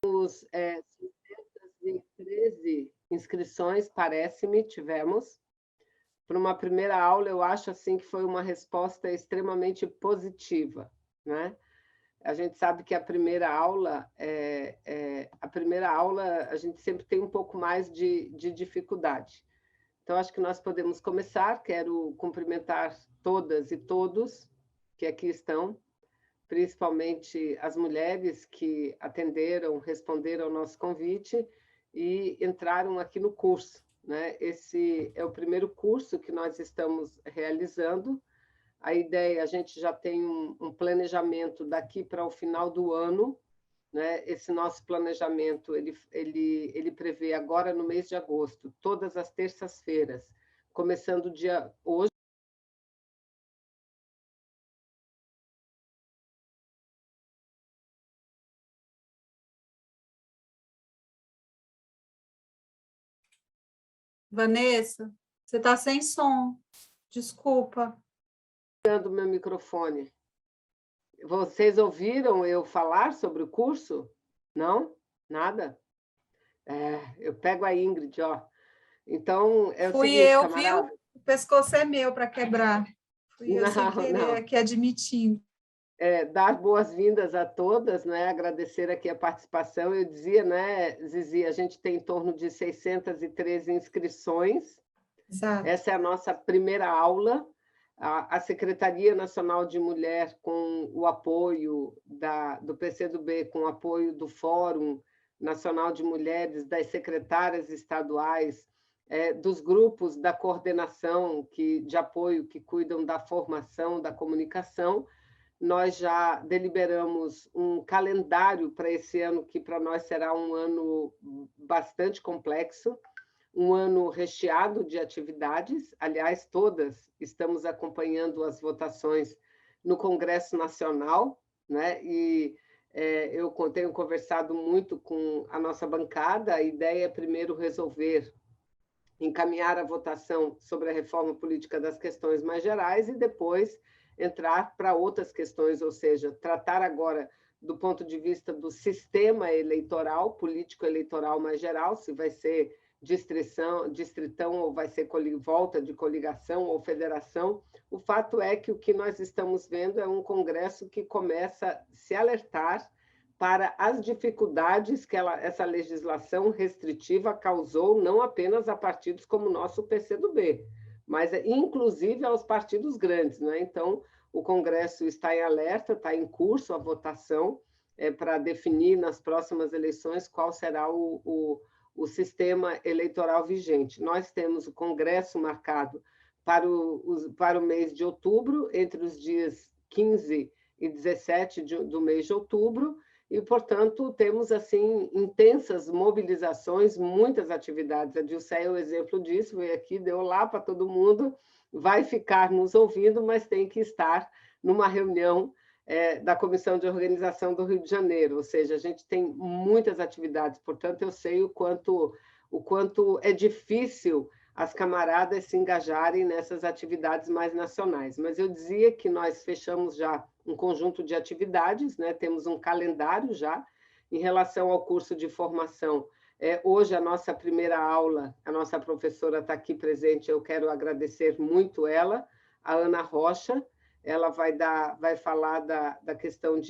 Temos 613 inscrições, parece-me, tivemos. Para uma primeira aula, eu acho assim que foi uma resposta extremamente positiva, né? A gente sabe que a primeira aula, a gente sempre tem um pouco mais de dificuldade. Então, acho que nós podemos começar. Quero cumprimentar todas e todos que aqui estão, principalmente as mulheres que atenderam, responderam ao nosso convite e entraram aqui no curso, né? Esse é o primeiro curso que nós estamos realizando. A ideia, a gente já tem um planejamento daqui para o final do ano, né? Esse nosso planejamento, ele prevê agora no mês de agosto, todas as terças-feiras, começando o dia hoje. Vanessa, você está sem som. Desculpa. Do meu microfone. Vocês ouviram eu falar sobre o curso? Não? Nada? Eu pego a Ingrid, ó. Então, é o Fui seguinte, eu, camarada. viu? O pescoço é meu para quebrar. Fui eu sem querer aqui admitindo. Dar boas-vindas a todas, né? Agradecer aqui a participação. Eu dizia, né, Zizi, a gente tem em torno de 613 inscrições. Exato. Essa é a nossa primeira aula. A Secretaria Nacional de Mulher, com o apoio do PCdoB, com o apoio do Fórum Nacional de Mulheres, das secretárias estaduais, dos grupos da coordenação de apoio que cuidam da formação, da comunicação, nós já deliberamos um calendário para esse ano, que para nós será um ano bastante complexo, um ano recheado de atividades. Aliás, todas estamos acompanhando as votações no Congresso Nacional, né? E eu tenho conversado muito com a nossa bancada. A ideia é primeiro resolver, encaminhar a votação sobre a reforma política das questões mais gerais e depois entrar para outras questões, ou seja, tratar agora do ponto de vista do sistema eleitoral, político-eleitoral mais geral, se vai ser distritão ou vai ser volta de coligação ou federação. O fato é que o que nós estamos vendo é um Congresso que começa a se alertar para as dificuldades que essa legislação restritiva causou, não apenas a partidos como o nosso PCdoB, mas inclusive aos partidos grandes, né? Então, o Congresso está em alerta, está em curso a votação para definir nas próximas eleições qual será o sistema eleitoral vigente. Nós temos o Congresso marcado para o mês de outubro, entre os dias 15 e 17 do mês de outubro, e, portanto, temos assim intensas mobilizações, muitas atividades. A Dilceia é o exemplo disso, veio aqui, deu lá para todo mundo, vai ficar nos ouvindo, mas tem que estar numa reunião da Comissão de Organização do Rio de Janeiro, ou seja, a gente tem muitas atividades, portanto, eu sei o quanto é difícil as camaradas se engajarem nessas atividades mais nacionais. Mas eu dizia que nós fechamos já um conjunto de atividades, né? Temos um calendário já em relação ao curso de formação. Hoje, a nossa primeira aula, a nossa professora está aqui presente, eu quero agradecer muito ela, a Ana Rocha. Ela vai falar da questão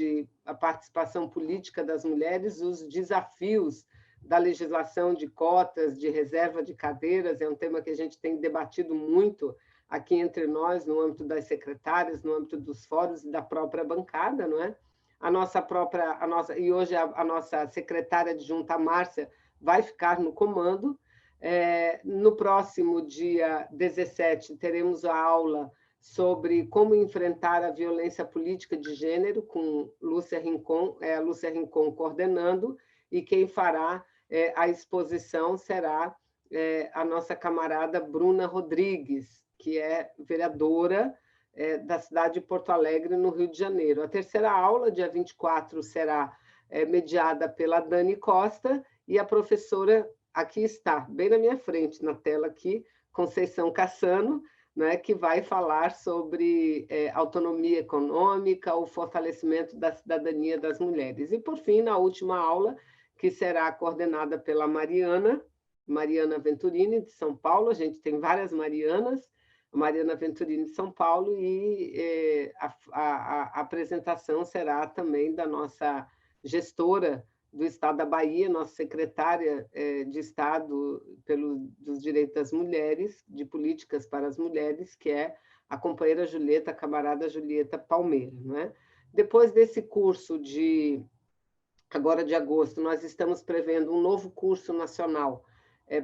a participação política das mulheres, os desafios da legislação de cotas, de reserva de cadeiras. É um tema que a gente tem debatido muito aqui entre nós, no âmbito das secretárias, no âmbito dos fóruns e da própria bancada, não é? E hoje a nossa secretária adjunta, Márcia, vai ficar no comando. No próximo dia 17, teremos a aula sobre como enfrentar a violência política de gênero, com Lúcia Rincon coordenando, e quem fará a exposição será a nossa camarada Bruna Rodrigues, que é vereadora da cidade de Porto Alegre, no Rio de Janeiro. A terceira aula, dia 24, será mediada pela Dani Costa, e a professora aqui está, bem na minha frente, na tela aqui, Conceição Cassano, né, que vai falar sobre autonomia econômica, o fortalecimento da cidadania das mulheres. E, por fim, na última aula, que será coordenada pela Mariana Venturini, de São Paulo. A gente tem várias Marianas, a Mariana Venturini de São Paulo, e a apresentação será também da nossa gestora do Estado da Bahia, nossa secretária de Estado dos Direitos das Mulheres, de Políticas para as Mulheres, que é a companheira Julieta, a camarada Julieta Palmeira. Né? Depois desse curso agora de agosto, nós estamos prevendo um novo curso nacional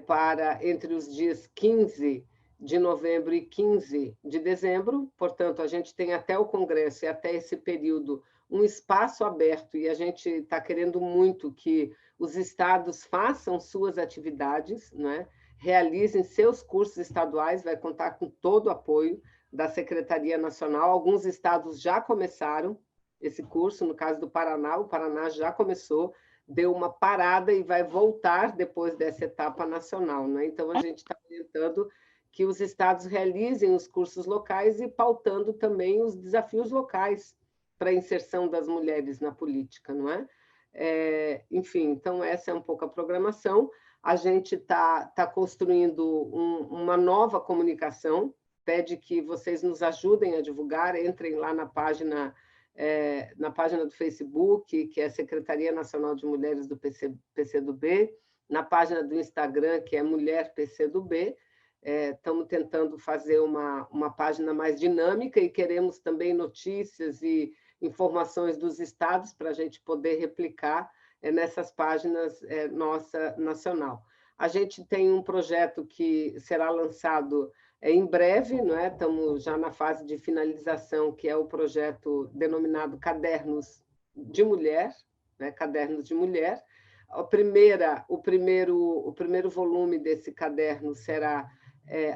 para entre os dias 15 de novembro e 15 de dezembro. Portanto, a gente tem até o Congresso e até esse período um espaço aberto, e a gente está querendo muito que os estados façam suas atividades, né? Realizem seus cursos estaduais, vai contar com todo o apoio da Secretaria Nacional. Alguns estados já começaram esse curso, no caso do Paraná, o Paraná já começou, deu uma parada e vai voltar depois dessa etapa nacional. Né? Então, a gente está orientando que os estados realizem os cursos locais e pautando também os desafios locais para a inserção das mulheres na política, não é? Enfim, então essa é um pouco a programação. A gente está construindo uma nova comunicação, pede que vocês nos ajudem a divulgar, entrem lá na página do Facebook, que é a Secretaria Nacional de Mulheres do PCdoB, na página do Instagram, que é Mulher PCdoB. Estamos tentando fazer uma página mais dinâmica e queremos também notícias e informações dos estados para a gente poder replicar nessas páginas nossa nacional. A gente tem um projeto que será lançado em breve, não é? Estamos já na fase de finalização, que é o projeto denominado Cadernos de Mulher, né? Cadernos de Mulher. O primeiro volume desse caderno será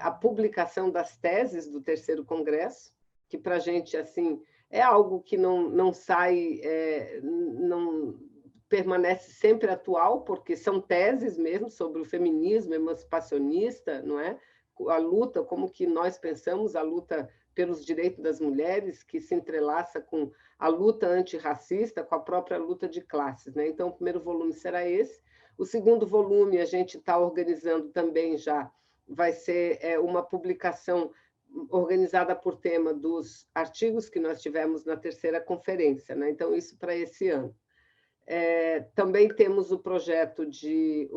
a publicação das teses do terceiro congresso, que para a gente assim é algo que não sai, não permanece sempre atual, porque são teses mesmo sobre o feminismo emancipacionista, não é? A luta, como que nós pensamos a luta pelos direitos das mulheres, que se entrelaça com a luta antirracista, com a própria luta de classes. Né? Então, o primeiro volume será esse. O segundo volume a gente está organizando também já, vai ser uma publicação organizada por tema dos artigos que nós tivemos na terceira conferência. Né? Então, isso para esse ano. Também temos o projeto de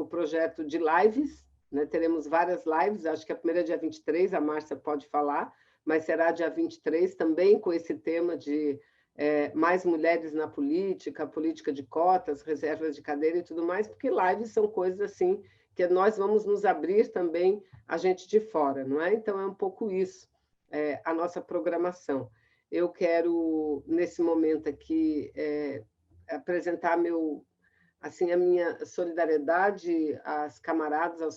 lives, né? Teremos várias lives, acho que a primeira é dia 23, a Márcia pode falar, mas será dia 23 também com esse tema de mais mulheres na política, política de cotas, reservas de cadeira e tudo mais, porque lives são coisas assim que nós vamos nos abrir também a gente de fora, não é? Então, é um pouco isso, a nossa programação. Eu quero, nesse momento aqui, apresentar a minha solidariedade aos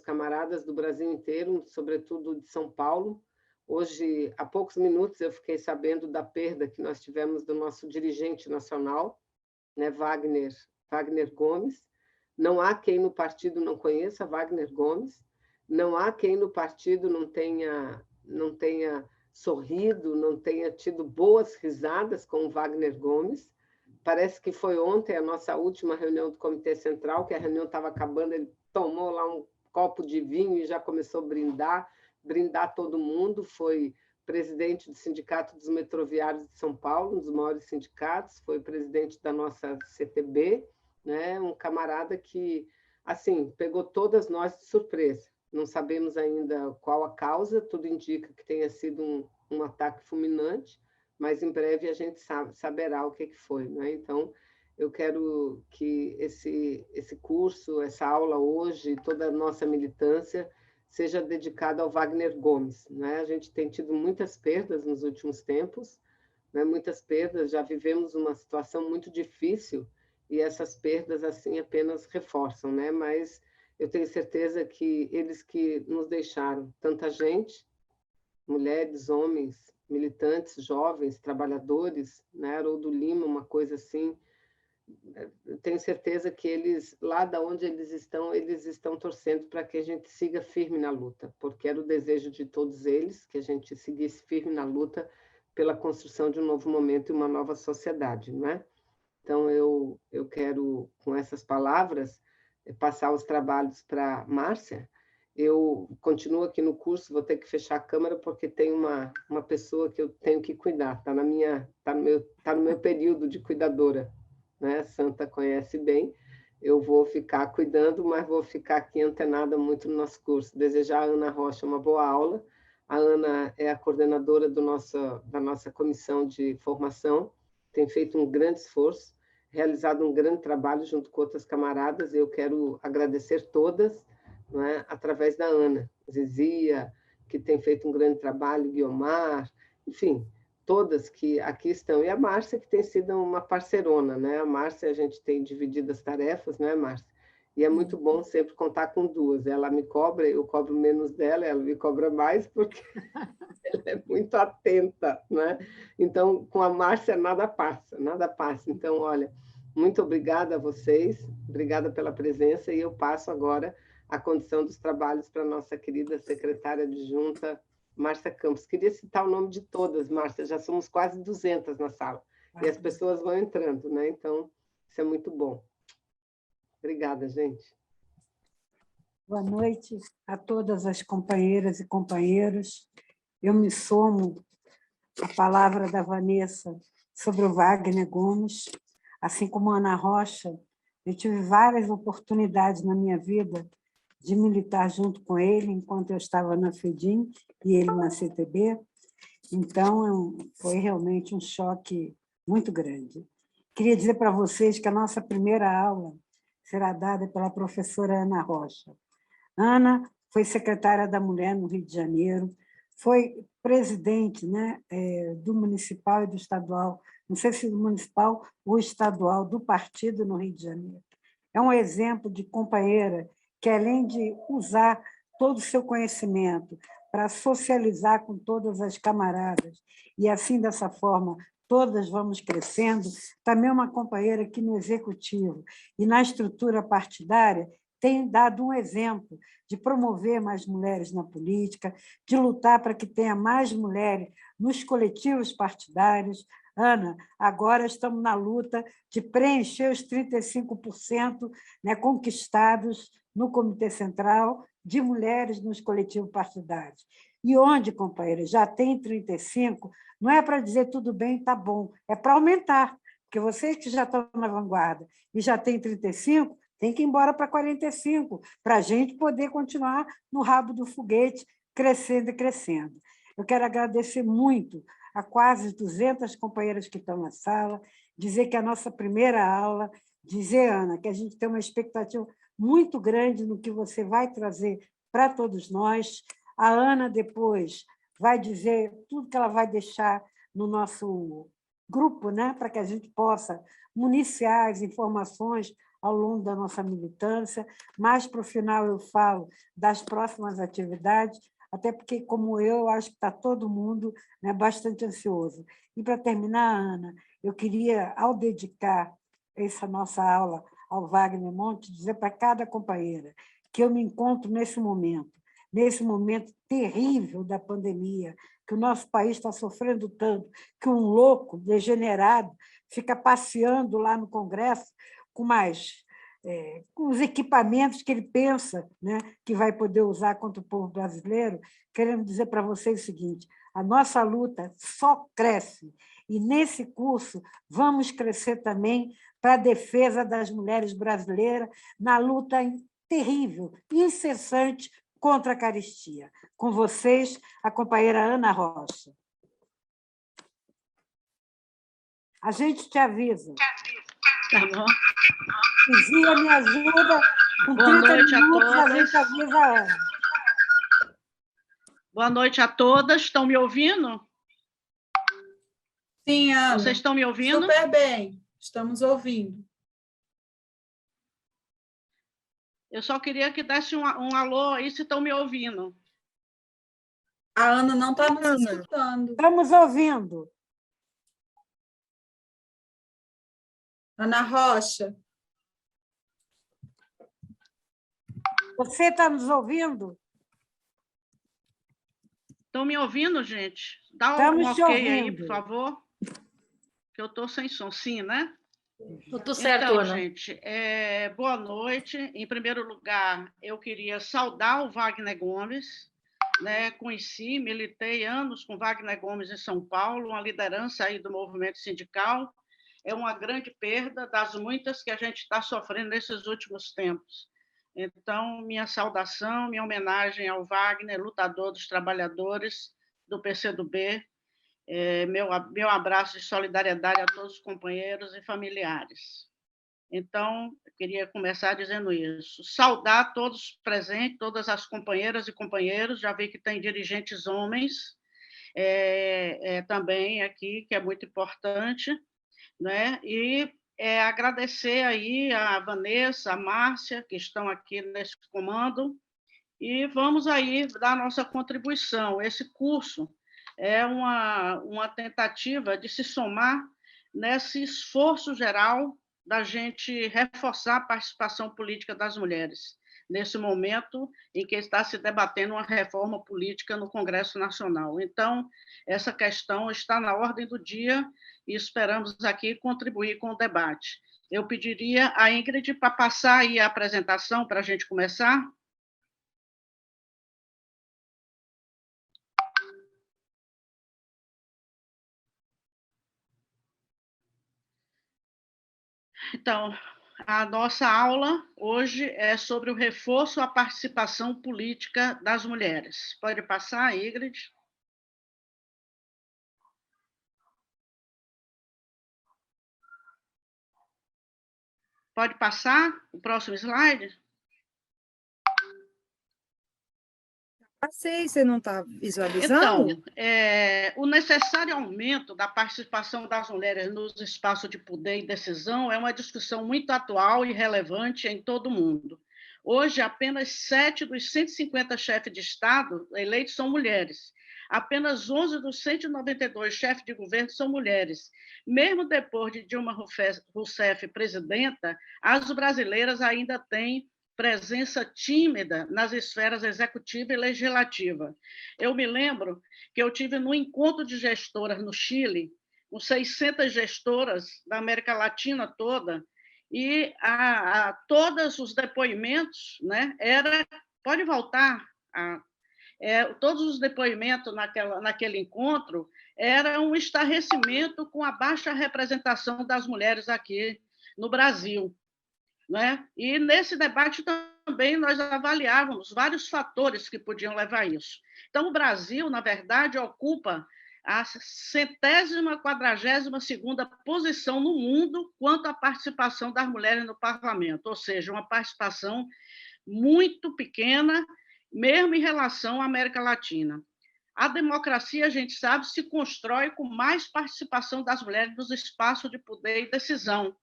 camaradas do Brasil inteiro, sobretudo de São Paulo. Hoje, há poucos minutos, eu fiquei sabendo da perda que nós tivemos do nosso dirigente nacional, né, Wagner Gomes. Não há quem no partido não conheça Wagner Gomes, não há quem no partido não tenha sorrido, não tenha tido boas risadas com o Wagner Gomes. Parece que foi ontem a nossa última reunião do Comitê Central, que a reunião estava acabando, ele tomou lá um copo de vinho e já começou a brindar todo mundo. Foi presidente do Sindicato dos Metroviários de São Paulo, um dos maiores sindicatos, foi presidente da nossa CTB, né? Um camarada que, assim, pegou todas nós de surpresa. Não sabemos ainda qual a causa, tudo indica que tenha sido um ataque fulminante, mas em breve a gente saberá o que foi. Né? Então, eu quero que esse curso, essa aula hoje, toda a nossa militância, seja dedicada ao Wagner Gomes. Né? A gente tem tido muitas perdas nos últimos tempos, né? Muitas perdas, já vivemos uma situação muito difícil, e essas perdas assim apenas reforçam, né? Mas eu tenho certeza que eles que nos deixaram, tanta gente, mulheres, homens, militantes, jovens, trabalhadores, né? Haroldo Lima, uma coisa assim, eu tenho certeza que eles, lá de onde eles estão torcendo para que a gente siga firme na luta, porque era o desejo de todos eles, que a gente seguisse firme na luta pela construção de um novo momento e uma nova sociedade, não é? Então, eu quero, com essas palavras, passar os trabalhos para a Márcia. Eu continuo aqui no curso, vou ter que fechar a câmera, porque tem uma pessoa que eu tenho que cuidar, está no meu período de cuidadora, né? Santa conhece bem, eu vou ficar cuidando, mas vou ficar aqui antenada muito no nosso curso. Desejar a Ana Rocha uma boa aula. A Ana é a coordenadora da nossa comissão de formação, tem feito um grande esforço, realizado um grande trabalho junto com outras camaradas, e eu quero agradecer todas, não é? Através da Ana, Zizia, que tem feito um grande trabalho, Guiomar, enfim, todas que aqui estão, e a Márcia, que tem sido uma parceirona, né? A Márcia, a gente tem dividido as tarefas, não é, Márcia? E é muito bom sempre contar com duas. Ela me cobra, eu cobro menos dela, ela me cobra mais, porque ela é muito atenta, né? Então, com a Márcia, nada passa, nada passa. Então, olha, muito obrigada a vocês, obrigada pela presença, e eu passo agora a condição dos trabalhos para a nossa querida secretária adjunta, Márcia Campos. Queria citar o nome de todas, Márcia, já somos quase 200 na sala, e as pessoas vão entrando, né? Então, isso é muito bom. Obrigada, gente. Boa noite a todas as companheiras e companheiros. Eu me somo à palavra da Vanessa sobre o Wagner Gomes, assim como a Ana Rocha. Eu tive várias oportunidades na minha vida de militar junto com ele, enquanto eu estava na FEDIM e ele na CTB. Então, foi realmente um choque muito grande. Queria dizer para vocês que a nossa primeira aula será dada pela professora Ana Rocha. Ana foi secretária da Mulher no Rio de Janeiro, foi presidente, né, do municipal e do estadual, não sei se do municipal ou estadual, do partido no Rio de Janeiro. É um exemplo de companheira que, além de usar todo o seu conhecimento para socializar com todas as camaradas, e assim, dessa forma, todas vamos crescendo, também é uma companheira que, no executivo e na estrutura partidária, tem dado um exemplo de promover mais mulheres na política, de lutar para que tenha mais mulheres nos coletivos partidários. Ana, agora estamos na luta de preencher os 35%, né, conquistados no Comitê Central de mulheres nos coletivos partidários. E onde, companheira, já tem 35%, não é para dizer tudo bem, está bom, é para aumentar, porque vocês que já estão na vanguarda e já têm 35%, tem que ir embora para 45%, para a gente poder continuar no rabo do foguete, crescendo e crescendo. Eu quero agradecer muito a quase 200 companheiras que estão na sala, dizer que a nossa primeira aula, dizer, Ana, que a gente tem uma expectativa muito grande no que você vai trazer para todos nós. A Ana, depois, vai dizer tudo que ela vai deixar no nosso grupo, né, para que a gente possa municiar as informações ao longo da nossa militância. Mais para o final eu falo das próximas atividades, até porque, como eu, acho que está todo mundo, né, bastante ansioso. E, para terminar, Ana, eu queria, ao dedicar essa nossa aula ao Wagner Monte, dizer para cada companheira que eu me encontro nesse momento terrível da pandemia, que o nosso país está sofrendo tanto, que um louco, degenerado, fica passeando lá no Congresso com os equipamentos que ele pensa, né, que vai poder usar contra o povo brasileiro. Queremos dizer para vocês o seguinte: a nossa luta só cresce, e nesse curso vamos crescer também para a defesa das mulheres brasileiras na luta terrível, incessante contra a carestia. Com vocês, a companheira Ana Rocha. A gente te avisa. Tá bom. Zizia, me ajuda. Com Boa 30 noite minutos, a a todas. gente avisa a Ana. Boa noite a todas. Estão me ouvindo? Sim, Ana. Vocês estão me ouvindo? Super bem. Estamos ouvindo. Eu só queria que desse um alô aí, se estão me ouvindo. A Ana não está nos escutando. Estamos ouvindo. Ana Rocha. Você está nos ouvindo? Estão me ouvindo, gente? Dá Estamos um te ok aí, ouvindo. por favor. Que eu estou sem som. Sim, né? Tudo certo, Então, Ana. gente, boa noite. Em primeiro lugar, eu queria saudar o Wagner Gomes, né? Conheci, militei anos com Wagner Gomes em São Paulo, uma liderança aí do movimento sindical. É uma grande perda das muitas que a gente está sofrendo nesses últimos tempos. Então, minha saudação, minha homenagem ao Wagner, lutador dos trabalhadores do PCdoB, meu abraço de solidariedade a todos os companheiros e familiares. Então, eu queria começar dizendo isso. Saudar todos os presentes, todas as companheiras e companheiros, já vi que tem dirigentes homens também aqui, que é muito importante, né? E agradecer aí a Vanessa, a Márcia, que estão aqui nesse comando, e vamos aí dar nossa contribuição. Esse curso é uma tentativa de se somar nesse esforço geral da gente reforçar a participação política das mulheres, nesse momento em que está se debatendo uma reforma política no Congresso Nacional. Então, essa questão está na ordem do dia e esperamos aqui contribuir com o debate. Eu pediria a Ingrid para passar aí a apresentação para a gente começar. Então, a nossa aula hoje é sobre o reforço à participação política das mulheres. Pode passar, Ingrid? Pode passar o próximo slide? Passei, você não está visualizando? Então, o necessário aumento da participação das mulheres nos espaços de poder e decisão é uma discussão muito atual e relevante em todo o mundo. Hoje, apenas 7 dos 150 chefes de Estado eleitos são mulheres. Apenas 11 dos 192 chefes de governo são mulheres. Mesmo depois de Dilma Rousseff presidenta, as brasileiras ainda têm presença tímida nas esferas executiva e legislativa. Eu me lembro que eu tive no encontro de gestoras no Chile, com 600 gestoras da América Latina toda, e todos os depoimentos, né, pode voltar, todos os depoimentos naquele encontro era um estarrecimento com a baixa representação das mulheres aqui no Brasil. Né? E nesse debate também nós avaliávamos vários fatores que podiam levar a isso. Então, o Brasil, na verdade, ocupa a 142ª posição no mundo quanto à participação das mulheres no parlamento, ou seja, uma participação muito pequena, mesmo em relação à América Latina. A democracia, a gente sabe, se constrói com mais participação das mulheres nos espaços de poder e decisão.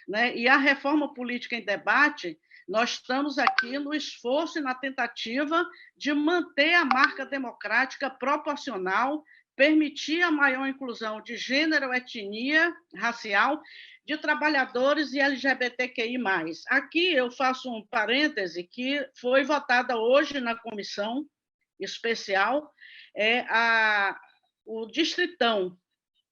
Né? E a reforma política em debate, nós estamos aqui no esforço e na tentativa de manter a marca democrática proporcional, permitir a maior inclusão de gênero, etnia, racial, de trabalhadores e LGBTQI+. Aqui eu faço um parêntese que foi votada hoje na comissão especial, o Distritão,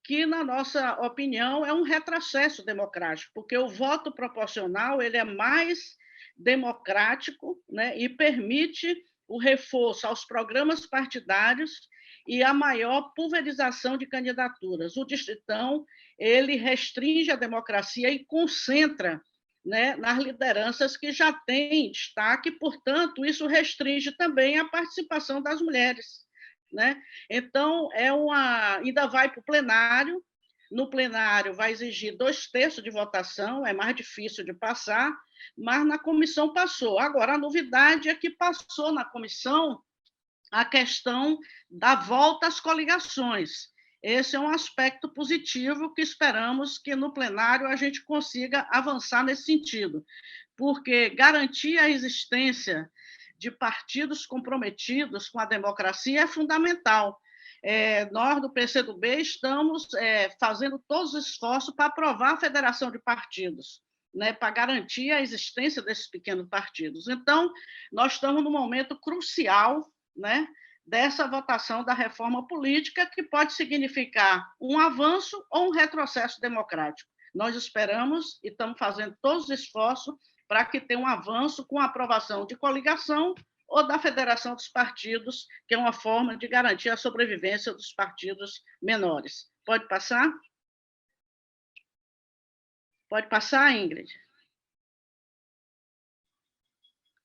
que, na nossa opinião, é um retrocesso democrático, porque o voto proporcional ele é mais democrático, né, e permite o reforço aos programas partidários e a maior pulverização de candidaturas. O Distritão ele restringe a democracia e concentra, né, nas lideranças que já têm destaque, portanto, isso restringe também a participação das mulheres. Né? Então, ainda vai para o plenário, no plenário vai exigir 2/3 de votação, é mais difícil de passar, mas na comissão passou. Agora, a novidade é que passou na comissão a questão da volta às coligações. Esse é um aspecto positivo que esperamos que no plenário a gente consiga avançar nesse sentido, porque garantir a existência de partidos comprometidos com a democracia é fundamental. Nós, do PCdoB, estamos fazendo todos os esforços para aprovar a federação de partidos, né, para garantir a existência desses pequenos partidos. Então, nós estamos num momento crucial, né, dessa votação da reforma política, que pode significar um avanço ou um retrocesso democrático. Nós esperamos e estamos fazendo todos os esforços para que tenha um avanço com a aprovação de coligação ou da federação dos partidos, que é uma forma de garantir a sobrevivência dos partidos menores. Pode passar? Pode passar, Ingrid?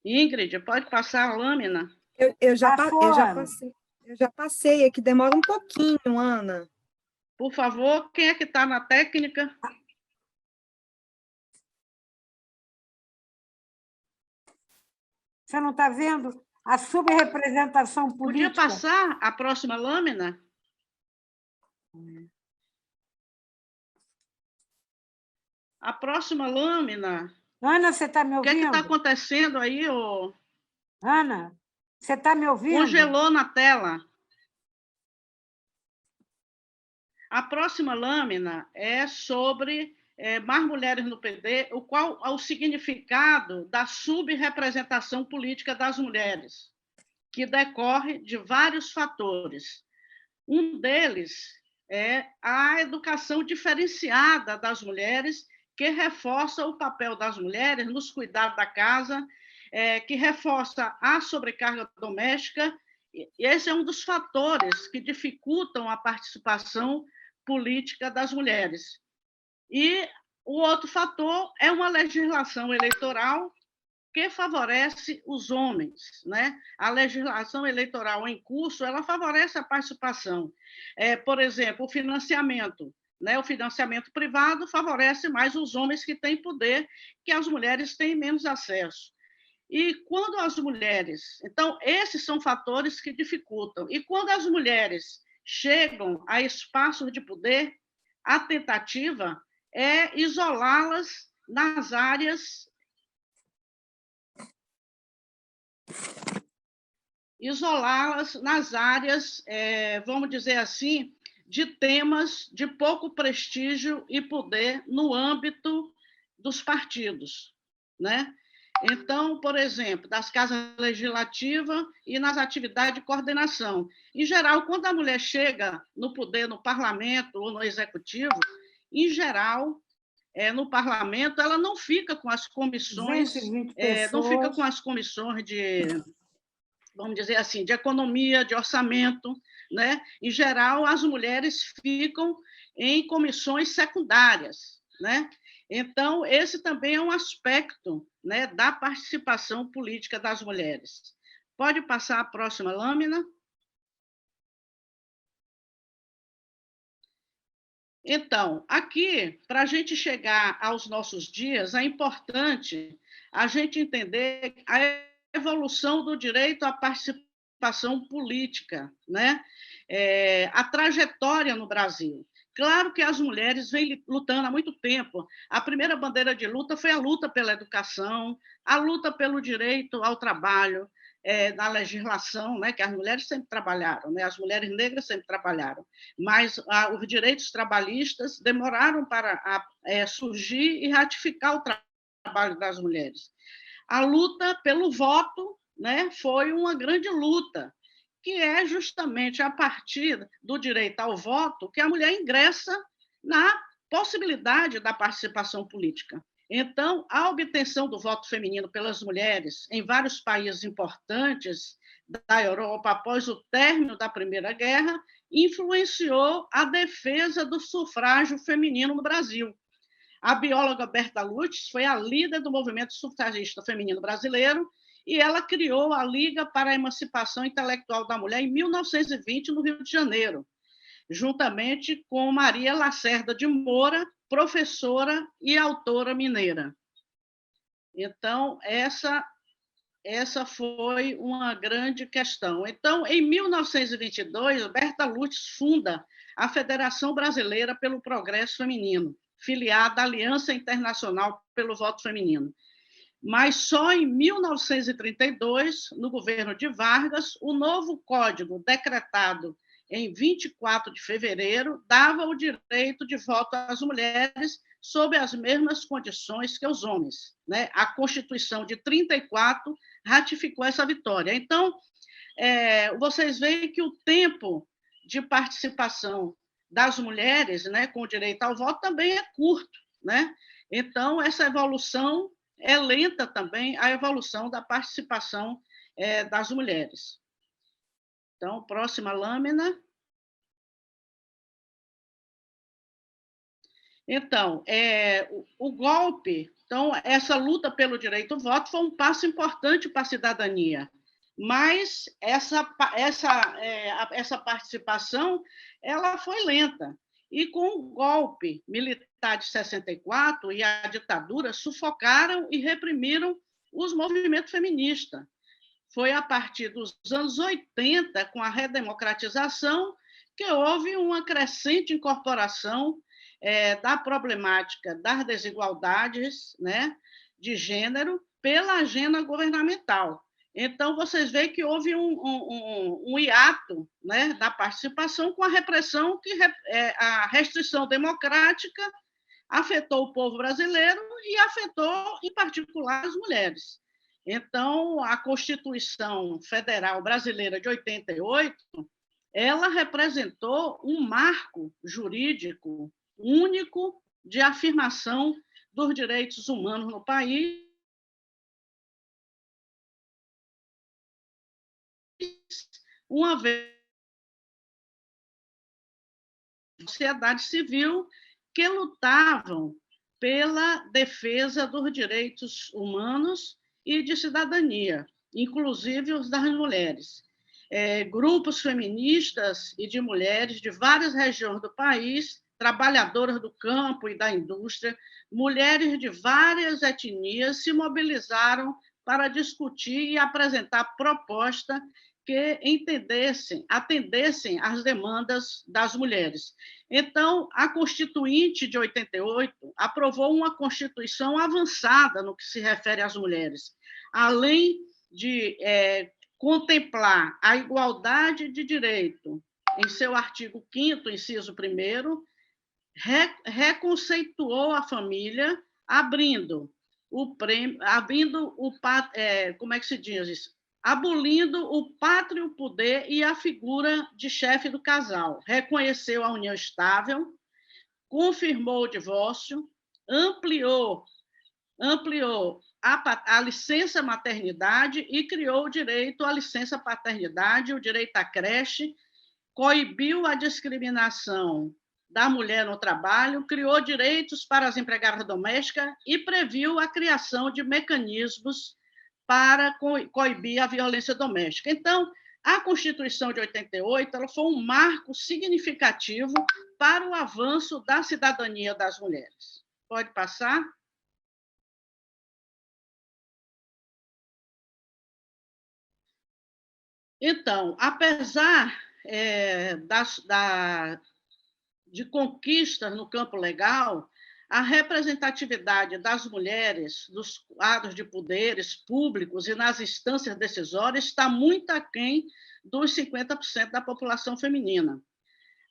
Ingrid, pode passar a lâmina? Eu já passei. Eu já passei, é que demora um pouquinho, Ana. Por favor, quem é que está na técnica? Você não está vendo a subrepresentação política? Podia passar a próxima lâmina? A próxima lâmina. Ana, você está me O que é que ouvindo? está acontecendo aí? Ana, você está me ouvindo? Congelou na tela. A próxima lâmina é sobre mais mulheres no PD, o significado da subrepresentação política das mulheres, que decorre de vários fatores. Um deles é a educação diferenciada das mulheres, que reforça o papel das mulheres nos cuidados da casa, que reforça a sobrecarga doméstica. E esse é um dos fatores que dificultam a participação política das mulheres. E o outro fator é uma legislação eleitoral que favorece os homens, né? A legislação eleitoral em curso, ela favorece a participação. Por exemplo, o financiamento, né? O financiamento privado favorece mais os homens que têm poder, que as mulheres têm menos acesso. E quando as mulheres... Então, esses são fatores que dificultam. E quando as mulheres chegam a espaços de poder, a tentativa é isolá-las nas áreas vamos dizer assim, de temas de pouco prestígio e poder no âmbito dos partidos, né? Então, por exemplo, das casas legislativas e nas atividades de coordenação. Em geral, quando a mulher chega no poder, no parlamento ou no executivo, em geral, no parlamento, ela não fica com as comissões, não fica com as comissões de, vamos dizer assim, de economia, de orçamento, né? Em geral, as mulheres ficam em comissões secundárias, né? Então, esse também é um aspecto, né, da participação política das mulheres. Pode passar a próxima lâmina? Então, aqui, para a gente chegar aos nossos dias, é importante a gente entender a evolução do direito à participação política, né? A trajetória no Brasil. Claro que as mulheres vêm lutando há muito tempo. A primeira bandeira de luta foi a luta pela educação, a luta pelo direito ao trabalho, na legislação, né, que as mulheres sempre trabalharam, né, as mulheres negras sempre trabalharam, mas os direitos trabalhistas demoraram para surgir e ratificar o trabalho das mulheres. A luta pelo voto, né, foi uma grande luta, que é justamente a partir do direito ao voto que a mulher ingressa na possibilidade da participação política. Então, a obtenção do voto feminino pelas mulheres em vários países importantes da Europa após o término da Primeira Guerra influenciou a defesa do sufrágio feminino no Brasil. A bióloga Berta Lutz foi a líder do movimento sufragista feminino brasileiro e ela criou a Liga para a Emancipação Intelectual da Mulher em 1920, no Rio de Janeiro, juntamente com Maria Lacerda de Moura, professora e autora mineira. Então, essa foi uma grande questão. Então, em 1922, Berta Lutz funda a Federação Brasileira pelo Progresso Feminino, filiada à Aliança Internacional pelo Voto Feminino. Mas só em 1932, no governo de Vargas, o novo código, decretado em 24 de fevereiro, dava o direito de voto às mulheres sob as mesmas condições que os homens, né? A Constituição de 34 ratificou essa vitória. Então, vocês veem que o tempo de participação das mulheres, né, com o direito ao voto também é curto, né? Então, essa evolução é lenta também, a evolução da participação das mulheres. Então, próxima lâmina. Então, o golpe, então, essa luta pelo direito ao voto foi um passo importante para a cidadania, mas essa participação ela foi lenta. E com o golpe militar de 64 e a ditadura sufocaram e reprimiram os movimentos feministas. Foi a partir dos anos 80, com a redemocratização, que houve uma crescente incorporação da problemática das desigualdades, né, de gênero pela agenda governamental. Então, vocês veem que houve um hiato, né, da participação com a repressão, a restrição democrática afetou o povo brasileiro e afetou, em particular, as mulheres. Então, a Constituição Federal Brasileira de 88, ela representou um marco jurídico único de afirmação dos direitos humanos no país, uma vez sociedade civil que lutavam pela defesa dos direitos humanos e de cidadania, inclusive os das mulheres. Grupos feministas e de mulheres de várias regiões do país, trabalhadoras do campo e da indústria, mulheres de várias etnias se mobilizaram para discutir e apresentar propostas que atendessem às demandas das mulheres. Então, a Constituinte de 88 aprovou uma Constituição avançada no que se refere às mulheres, além de contemplar a igualdade de direito em seu artigo 5º, inciso 1º, reconceituou a família, abrindo como é que se diz isso? Abolindo o pátrio poder e a figura de chefe do casal, reconheceu a união estável, confirmou o divórcio, ampliou a licença maternidade e criou o direito à licença paternidade, o direito à creche, coibiu a discriminação da mulher no trabalho, criou direitos para as empregadas domésticas e previu a criação de mecanismos para coibir a violência doméstica. Então, a Constituição de 88 ela foi um marco significativo para o avanço da cidadania das mulheres. Pode passar? Então, apesar de conquistas no campo legal, a representatividade das mulheres nos quadros de poderes públicos e nas instâncias decisórias está muito aquém dos 50% da população feminina.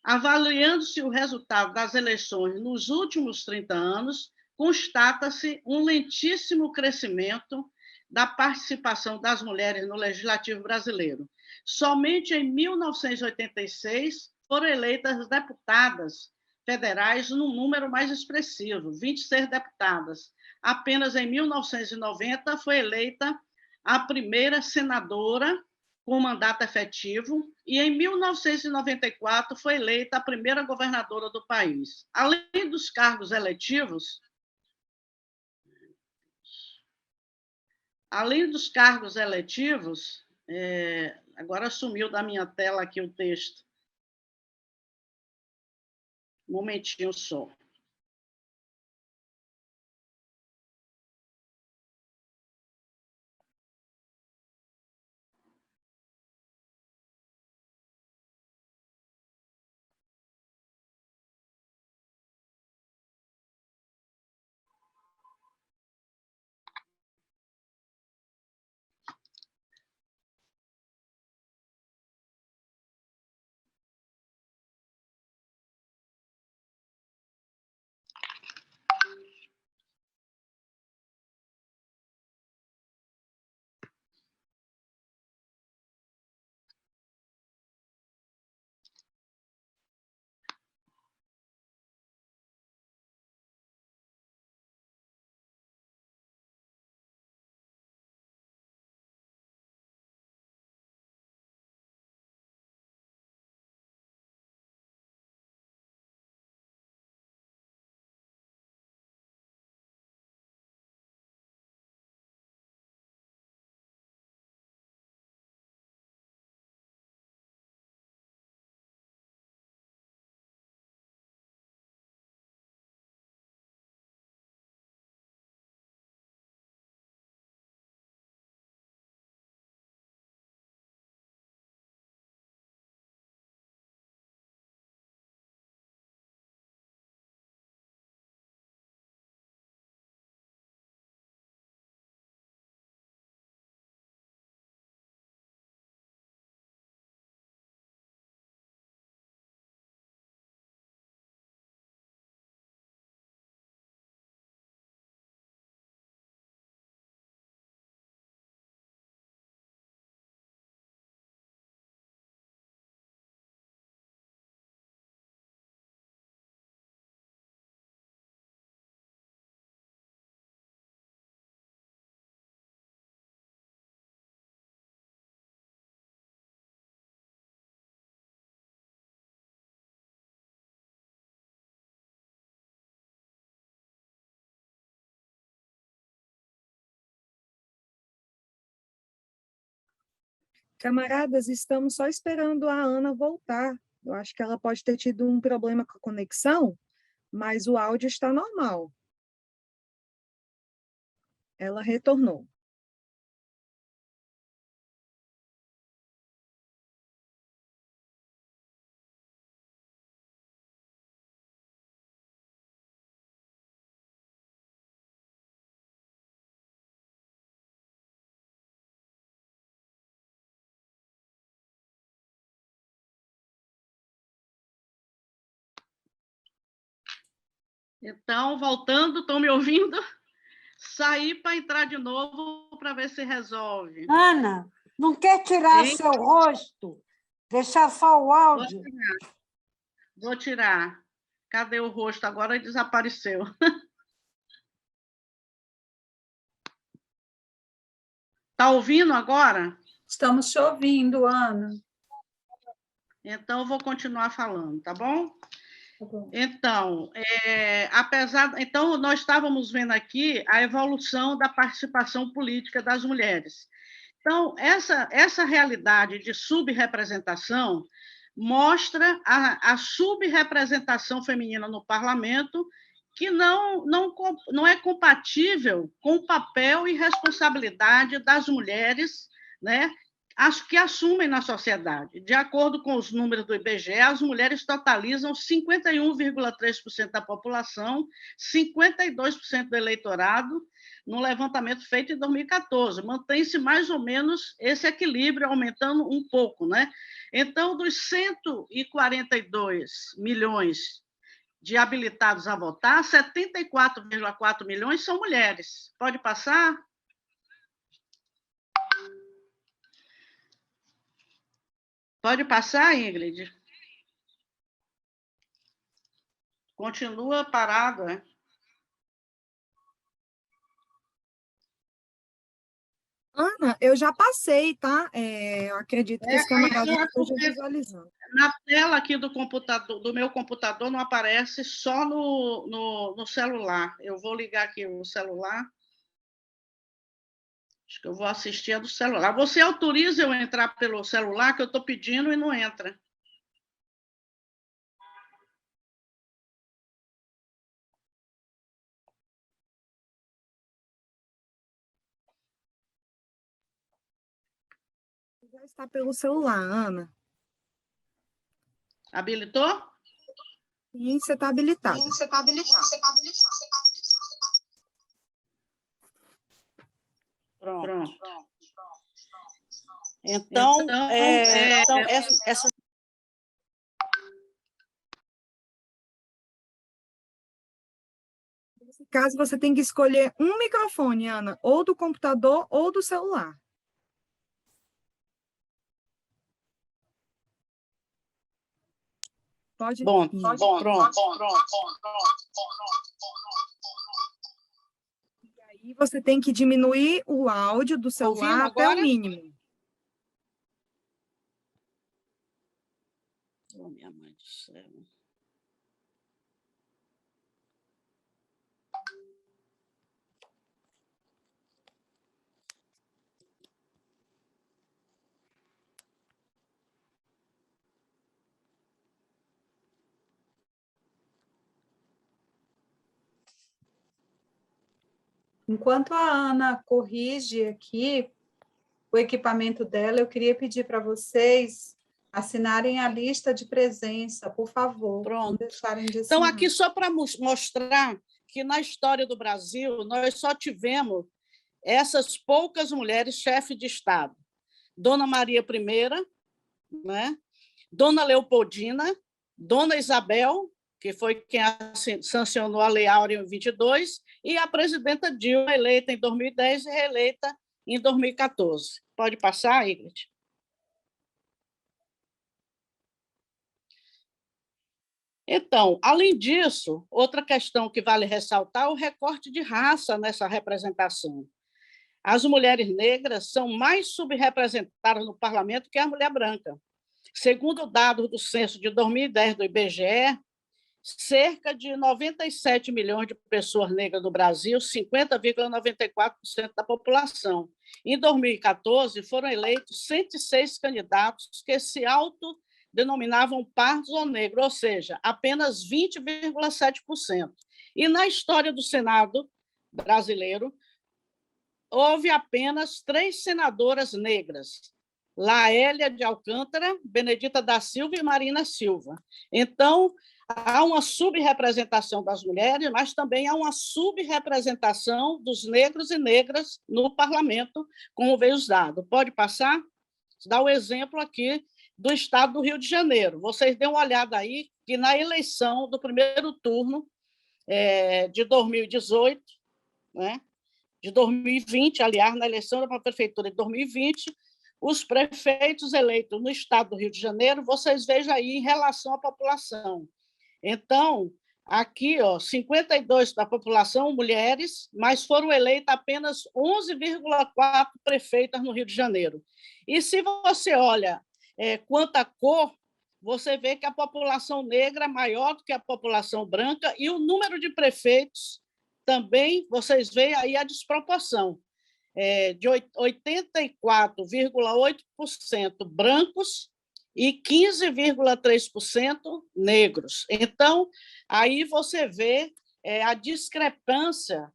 Avaliando-se o resultado das eleições nos últimos 30 anos, constata-se um lentíssimo crescimento da participação das mulheres no legislativo brasileiro. Somente em 1986 foram eleitas deputadas federais num número mais expressivo, 26 deputadas. Apenas em 1990 foi eleita a primeira senadora com mandato efetivo, e em 1994 foi eleita a primeira governadora do país. Além dos cargos eletivos, agora sumiu da minha tela aqui o texto. Um momentinho só. Camaradas, estamos só esperando a Ana voltar. Eu acho que ela pode ter tido um problema com a conexão, mas o áudio está normal. Ela retornou. Então, voltando, estão me ouvindo? Sair para entrar de novo para ver se resolve. Ana, não quer tirar seu rosto? Deixar só o áudio? Vou tirar. Cadê o rosto? Agora desapareceu. Está ouvindo agora? Estamos te ouvindo, Ana. Então, eu vou continuar falando, tá bom? Tá bom. Então, então, nós estávamos vendo aqui a evolução da participação política das mulheres. Então, essa realidade de subrepresentação mostra a subrepresentação feminina no parlamento, que não é compatível com o papel e responsabilidade das mulheres, né, as que assumem na sociedade. De acordo com os números do IBGE, as mulheres totalizam 51,3% da população, 52% do eleitorado, no levantamento feito em 2014. Mantém-se mais ou menos esse equilíbrio, aumentando um pouco, né? Então, dos 142 milhões de habilitados a votar, 74,4 milhões são mulheres. Pode passar? Pode passar, Ingrid? Continua parado, né? Ana, eu já passei, tá? Eu acredito que os camaradas estejam visualizando. Na tela aqui do computador, do meu computador, não aparece, só no celular. Eu vou ligar aqui o celular. Acho que eu vou assistir a do celular. Você autoriza eu entrar pelo celular, que eu estou pedindo e não entra. Já está pelo celular, Ana. Habilitou? Sim, você está habilitado. Pronto. Então, essa... Nesse caso, você tem que escolher um microfone, Ana, ou do computador ou do celular. Pode. Pronto. E aí você tem que diminuir o áudio do celular até o mínimo. Oh, minha mãe do céu. Enquanto a Ana corrige aqui o equipamento dela, eu queria pedir para vocês assinarem a lista de presença, por favor. Pronto. Não deixarem de assinar. Então, aqui só para mostrar que na história do Brasil nós só tivemos essas poucas mulheres chefes de Estado. Dona Maria I, né? Dona Leopoldina, Dona Isabel, que foi quem sancionou a Lei Áurea em 22, e a presidenta Dilma, eleita em 2010 e reeleita em 2014. Pode passar, Ingrid? Então, além disso, outra questão que vale ressaltar é o recorte de raça nessa representação. As mulheres negras são mais subrepresentadas no parlamento que a mulher branca. Segundo dados do censo de 2010 do IBGE, cerca de 97 milhões de pessoas negras no Brasil, 50,94% da população. Em 2014, foram eleitos 106 candidatos que se autodenominavam pardos ou negros, ou seja, apenas 20,7%. E na história do Senado brasileiro, houve apenas 3 senadoras negras: Laélia de Alcântara, Benedita da Silva e Marina Silva. Então, há uma subrepresentação das mulheres, mas também há uma subrepresentação dos negros e negras no parlamento, como veio os dados. Pode passar? Dá o exemplo aqui do estado do Rio de Janeiro. Vocês dêem uma olhada aí que na eleição do primeiro turno de 2018, né, de 2020, aliás, na eleição para a prefeitura de 2020, os prefeitos eleitos no estado do Rio de Janeiro, vocês vejam aí em relação à população. Então, aqui, 52% da população mulheres, mas foram eleitas apenas 11,4 prefeitas no Rio de Janeiro. E se você olha quanto à cor, você vê que a população negra é maior do que a população branca e o número de prefeitos também, vocês veem aí a desproporção. De 84,8% brancos e 15,3% negros. Então, aí você vê a discrepância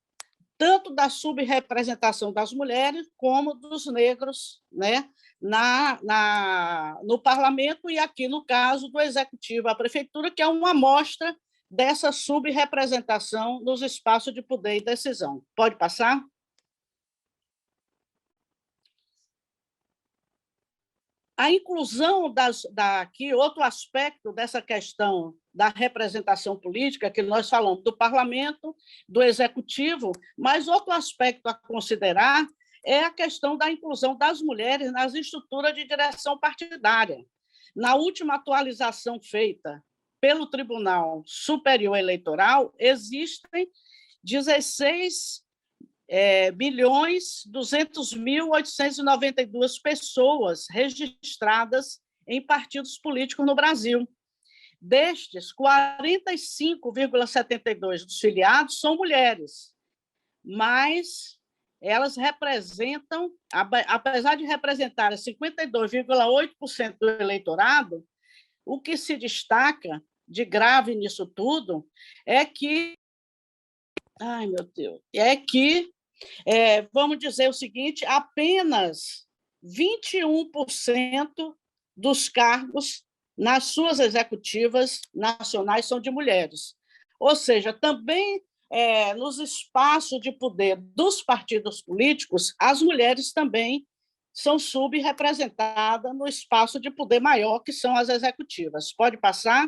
tanto da subrepresentação das mulheres como dos negros, né, no parlamento e aqui, no caso, do executivo, a prefeitura, que é uma amostra dessa subrepresentação nos espaços de poder e decisão. Pode passar? A inclusão aqui, outro aspecto dessa questão da representação política, que nós falamos do parlamento, do executivo, mas outro aspecto a considerar é a questão da inclusão das mulheres nas estruturas de direção partidária. Na última atualização feita pelo Tribunal Superior Eleitoral, existem 16.200.892 pessoas registradas em partidos políticos no Brasil. Destes, 45,72% dos filiados são mulheres, mas elas representam, apesar de representarem 52,8% do eleitorado, o que se destaca de grave nisso tudo é que, vamos dizer o seguinte, apenas 21% dos cargos nas suas executivas nacionais são de mulheres. Ou seja, também nos espaços de poder dos partidos políticos, as mulheres também são subrepresentadas no espaço de poder maior, que são as executivas. Pode passar?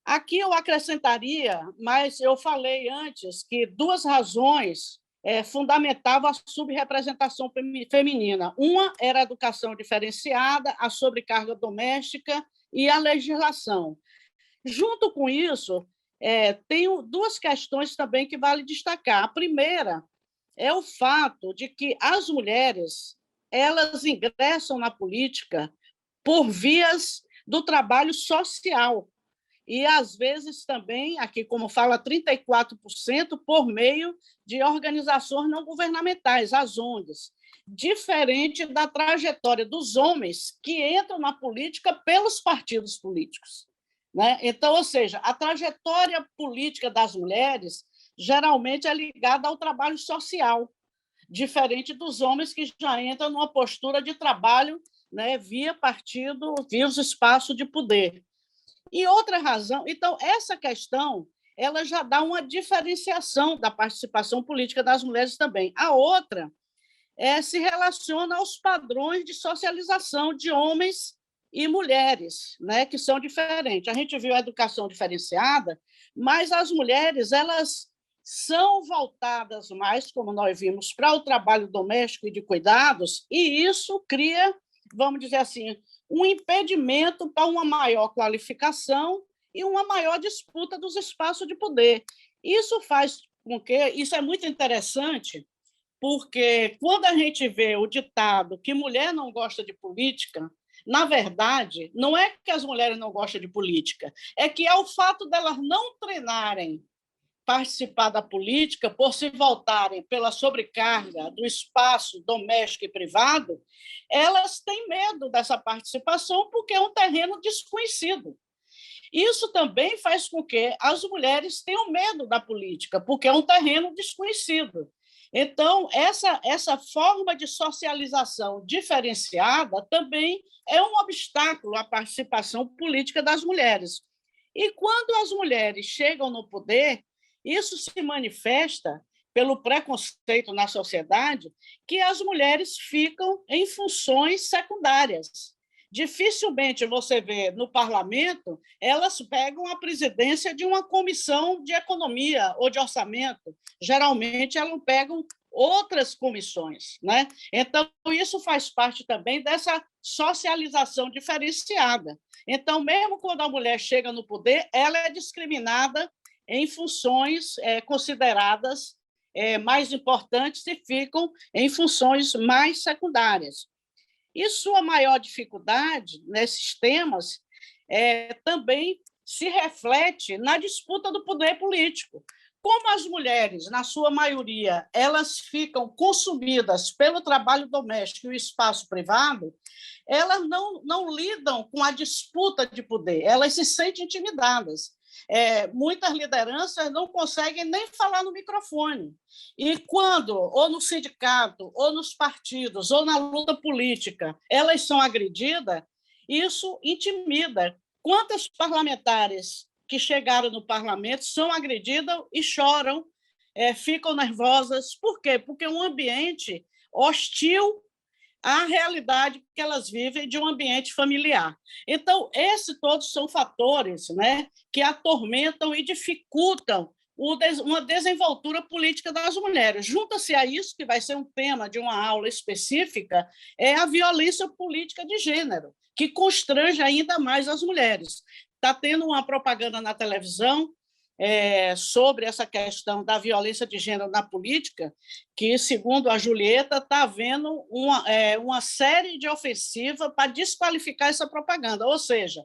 Aqui eu acrescentaria, mas eu falei antes que 2 razões fundamentavam a subrepresentação feminina. Uma era a educação diferenciada, a sobrecarga doméstica e a legislação. Junto com isso, tenho 2 questões também que vale destacar. A primeira é o fato de que as mulheres elas ingressam na política por vias do trabalho social, e, às vezes, também, aqui como fala, 34% por meio de organizações não governamentais, as ONGs, diferente da trajetória dos homens que entram na política pelos partidos políticos, né? Então, ou seja, a trajetória política das mulheres geralmente é ligada ao trabalho social, diferente dos homens que já entram numa postura de trabalho, né, via partido, via os espaços de poder. E outra razão, então, essa questão ela já dá uma diferenciação da participação política das mulheres também. A outra se relaciona aos padrões de socialização de homens e mulheres, né, que são diferentes. A gente viu a educação diferenciada, mas as mulheres elas são voltadas mais, como nós vimos, para o trabalho doméstico e de cuidados, e isso cria, vamos dizer assim, um impedimento para uma maior qualificação e uma maior disputa dos espaços de poder. Isso faz com que... Isso é muito interessante, porque quando a gente vê o ditado que mulher não gosta de política, Na verdade, não é que as mulheres não gostam de política, é que é o fato delas não treinarem participar da política, por se voltarem pela sobrecarga do espaço doméstico e privado, elas têm medo dessa participação porque é um terreno desconhecido. Isso também faz com que as mulheres tenham medo da política, porque é um terreno desconhecido. Então, essa forma de socialização diferenciada também é um obstáculo à participação política das mulheres. E quando as mulheres chegam no poder, isso se manifesta pelo preconceito na sociedade, que as mulheres ficam em funções secundárias. Dificilmente você vê no parlamento elas pegam a presidência de uma comissão de economia ou de orçamento. Geralmente elas pegam outras comissões, né? Então isso faz parte também dessa socialização diferenciada. Então, mesmo quando a mulher chega no poder, ela é discriminada em funções consideradas mais importantes e ficam em funções mais secundárias. E sua maior dificuldade nesses temas também se reflete na disputa do poder político. Como as mulheres, na sua maioria, elas ficam consumidas pelo trabalho doméstico e o espaço privado, elas não lidam com a disputa de poder, elas se sentem intimidadas. Muitas lideranças não conseguem nem falar no microfone. E quando, ou no sindicato, ou nos partidos, ou na luta política, elas são agredidas, isso intimida. Quantas parlamentares que chegaram no parlamento são agredidas e choram, ficam nervosas? Por quê? Porque é um ambiente hostil à realidade que elas vivem de um ambiente familiar. Então, esses todos são fatores, né, que atormentam e dificultam uma desenvoltura política das mulheres. Junta-se a isso, que vai ser um tema de uma aula específica, é a violência política de gênero, que constrange ainda mais as mulheres. Está tendo uma propaganda na televisão sobre essa questão da violência de gênero na política, que, segundo a Julieta, está havendo uma série de ofensivas para desqualificar essa propaganda, ou seja,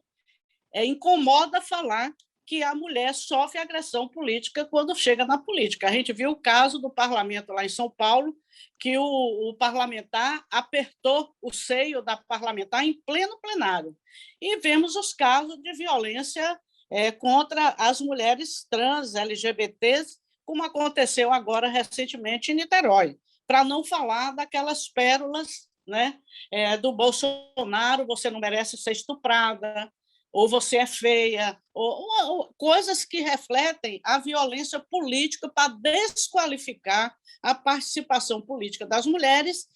incomoda falar que a mulher sofre agressão política quando chega na política. A gente viu o caso do parlamento lá em São Paulo, que o parlamentar apertou o seio da parlamentar em pleno plenário. E vemos os casos de violência contra as mulheres trans, LGBTs, como aconteceu agora recentemente em Niterói, para não falar daquelas pérolas, né, do Bolsonaro: você não merece ser estuprada, ou você é feia, ou coisas que refletem a violência política para desqualificar a participação política das mulheres,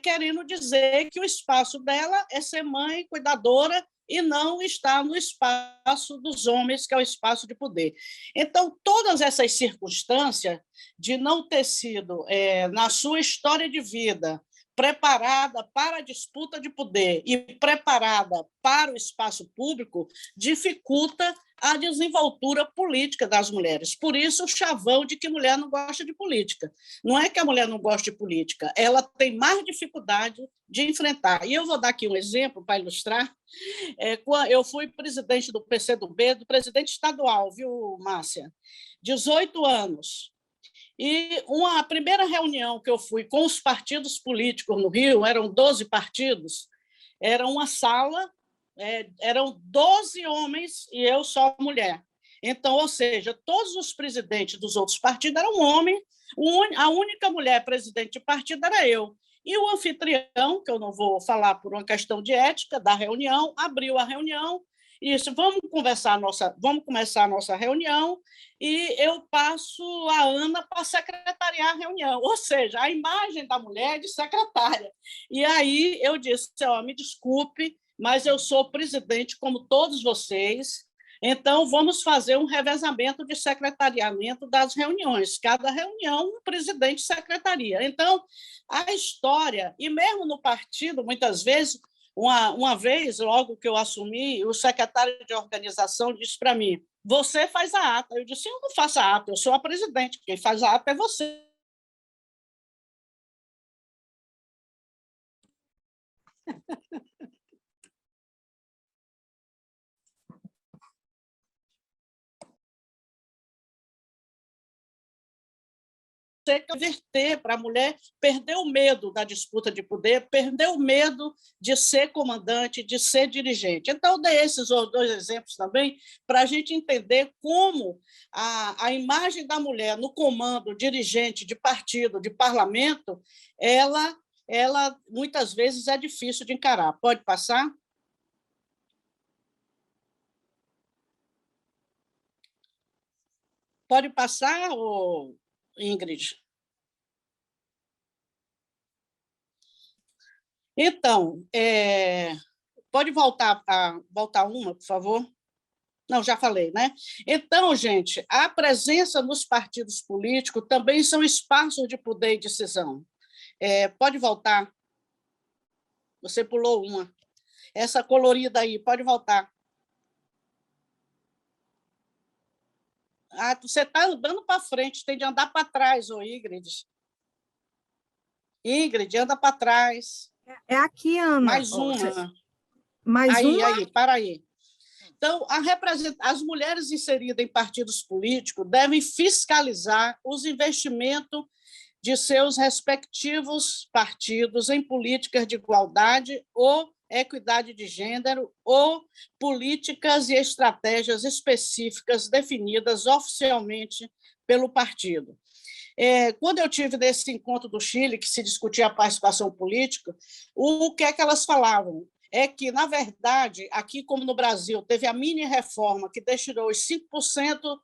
querendo dizer que o espaço dela é ser mãe, cuidadora, e não está no espaço dos homens, que é o espaço de poder. Então, todas essas circunstâncias de não ter sido, na sua história de vida, preparada para a disputa de poder e preparada para o espaço público, dificulta a desenvoltura política das mulheres. Por isso, o chavão de que mulher não gosta de política. Não é que a mulher não gosta de política, ela tem mais dificuldade de enfrentar. E eu vou dar aqui um exemplo para ilustrar. Eu fui presidente do PCdoB, do presidente estadual, viu, Márcia? 18 anos. E a primeira reunião que eu fui com os partidos políticos no Rio, eram 12 partidos, era uma sala, eram 12 homens e eu só mulher. Então, ou seja, todos os presidentes dos outros partidos eram homens, a única mulher presidente de partido era eu. E o anfitrião, que eu não vou falar por uma questão de ética, da reunião, abriu a reunião e disse: vamos começar a nossa reunião, e eu passo a Ana para secretariar a reunião, ou seja, a imagem da mulher de secretária. E aí eu disse: me desculpe, mas eu sou presidente como todos vocês, então vamos fazer um revezamento de secretariamento das reuniões, cada reunião um presidente secretaria. Então, a história, e mesmo no partido, muitas vezes, uma vez, logo que eu assumi, o secretário de organização disse para mim: você faz a ata. Eu disse: eu não faço a ata, eu sou a presidente, quem faz a ata é você. converter para a mulher perder o medo da disputa de poder, perder o medo de ser comandante, de ser dirigente. Então, eu dei esses dois exemplos também para a gente entender como a imagem da mulher no comando, dirigente de partido, de parlamento, ela muitas vezes é difícil de encarar. Pode passar? Pode passar, Ingrid? Então, pode voltar uma, por favor? Não, já falei, né? Então, gente, a presença nos partidos políticos também são espaços de poder e decisão. Pode voltar. Você pulou uma. Essa colorida aí, pode voltar. Você está andando para frente, tem de andar para trás, Ingrid. Ingrid, anda para trás. É aqui, Ana. Mais uma. Mais uma? Aí, para aí. Então, as mulheres inseridas em partidos políticos devem fiscalizar os investimentos de seus respectivos partidos em políticas de igualdade ou equidade de gênero ou políticas e estratégias específicas definidas oficialmente pelo partido. Quando eu tive nesse encontro do Chile, que se discutia a participação política, o que é que elas falavam? É que, na verdade, aqui como no Brasil, teve a mini-reforma que destinou os 5%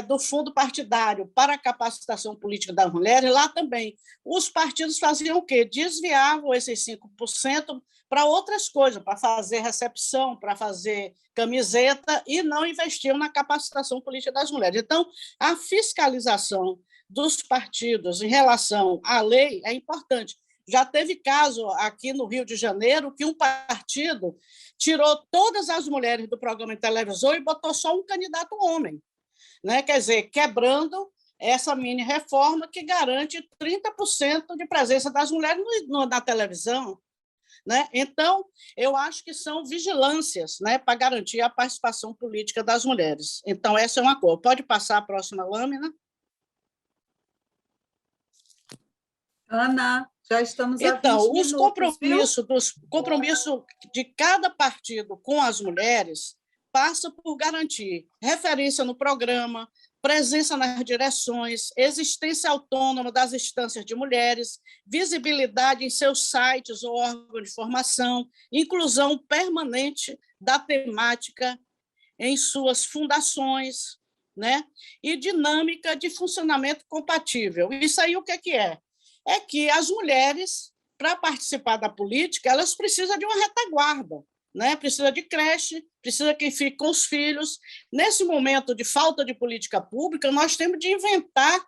do fundo partidário para a capacitação política das mulheres, lá também os partidos faziam o quê? Desviavam esses 5% para outras coisas, para fazer recepção, para fazer camiseta, e não investiam na capacitação política das mulheres. Então, a fiscalização dos partidos em relação à lei é importante. Já teve caso aqui no Rio de Janeiro que um partido tirou todas as mulheres do programa de televisão e botou só um candidato homem, né? Quer dizer, quebrando essa mini-reforma que garante 30% de presença das mulheres na televisão, né? Então, eu acho que são vigilâncias, né, para garantir a participação política das mulheres. Então, essa é uma coisa. Pode passar a próxima lâmina? Ana, já estamos a 20 os minutos, compromissos de cada partido com as mulheres passa por garantir referência no programa, presença nas direções, existência autônoma das instâncias de mulheres, visibilidade em seus sites ou órgãos de formação, inclusão permanente da temática em suas fundações, né? E dinâmica de funcionamento compatível. Isso aí o que é? É que as mulheres, para participar da política, elas precisam de uma retaguarda, né? Precisa de creche, precisa que fique com os filhos. Nesse momento de falta de política pública, nós temos de inventar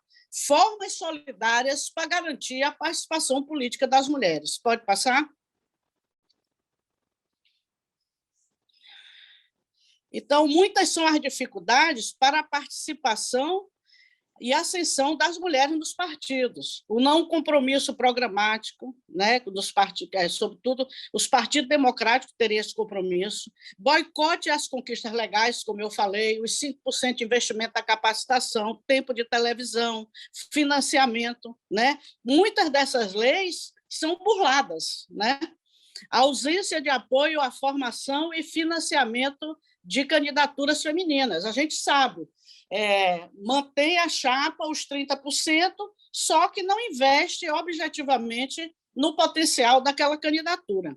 formas solidárias para garantir a participação política das mulheres. Pode passar? Então, muitas são as dificuldades para a participação e ascensão das mulheres nos partidos. O não compromisso programático, né, dos partidos, sobretudo os partidos democráticos teriam esse compromisso, boicote às conquistas legais, como eu falei, os 5% de investimento da capacitação, tempo de televisão, financiamento, né? Muitas dessas leis são burladas, né? A ausência de apoio à formação e financiamento de candidaturas femininas. A gente sabe, mantém a chapa os 30%, só que não investe objetivamente no potencial daquela candidatura.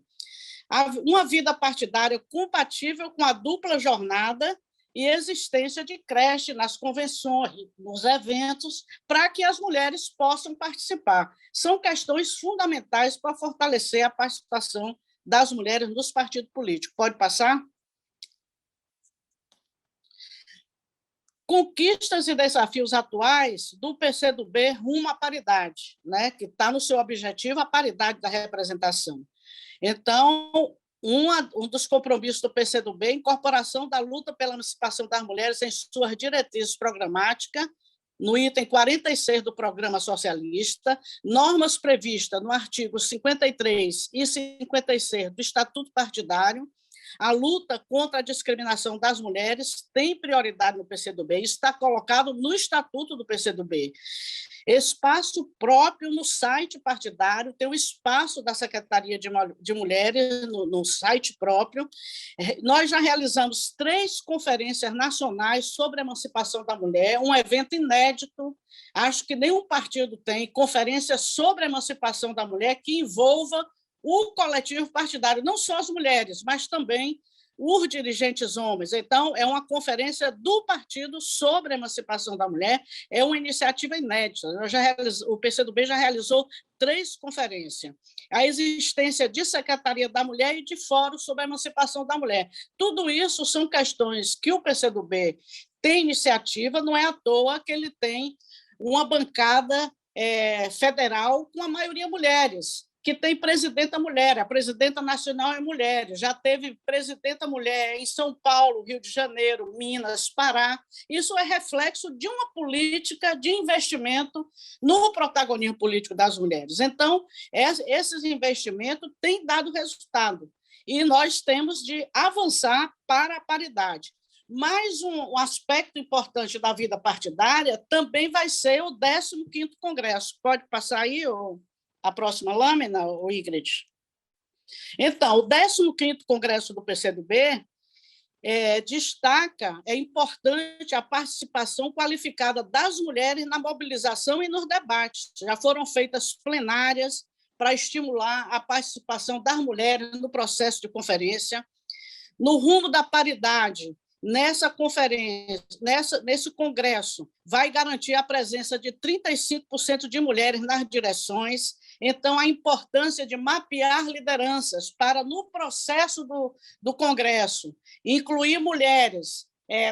Uma vida partidária compatível com a dupla jornada e existência de creche nas convenções, nos eventos, para que as mulheres possam participar. São questões fundamentais para fortalecer a participação das mulheres nos partidos políticos. Pode passar? Conquistas e desafios atuais do PCdoB rumo à paridade, né? Que está no seu objetivo a paridade da representação. Então, um dos compromissos do PCdoB é a incorporação da luta pela emancipação das mulheres em suas diretrizes programáticas, no item 46 do Programa Socialista, normas previstas no artigo 53 e 56 do Estatuto Partidário, A luta contra a discriminação das mulheres tem prioridade no PCdoB, está colocado no Estatuto do PCdoB. Espaço próprio no site partidário, tem o espaço da Secretaria de Mulheres no site próprio. Nós já realizamos 3 conferências nacionais sobre a emancipação da mulher, um evento inédito, acho que nenhum partido tem, conferência sobre a emancipação da mulher que envolva o coletivo partidário, não só as mulheres, mas também os dirigentes homens. Então, é uma conferência do partido sobre a emancipação da mulher, é uma iniciativa inédita. O PCdoB já realizou 3 conferências. A existência de Secretaria da Mulher e de Fórum sobre a Emancipação da Mulher. Tudo isso são questões que o PCdoB tem iniciativa, não é à toa que ele tem uma bancada federal com a maioria mulheres, que tem presidenta mulher, a presidenta nacional é mulher, já teve presidenta mulher em São Paulo, Rio de Janeiro, Minas, Pará. Isso é reflexo de uma política de investimento no protagonismo político das mulheres. Então, esses investimentos têm dado resultado, e nós temos de avançar para a paridade. Mais um aspecto importante da vida partidária também vai ser o 15º Congresso. Pode passar aí, a próxima lâmina, Ingrid? Então, o 15º Congresso do PCdoB destaca, é importante a participação qualificada das mulheres na mobilização e nos debates. Já foram feitas plenárias para estimular a participação das mulheres no processo de conferência. No rumo da paridade, nessa conferência, nesse congresso, vai garantir a presença de 35% de mulheres nas direções. Então, a importância de mapear lideranças para, no processo do Congresso, incluir mulheres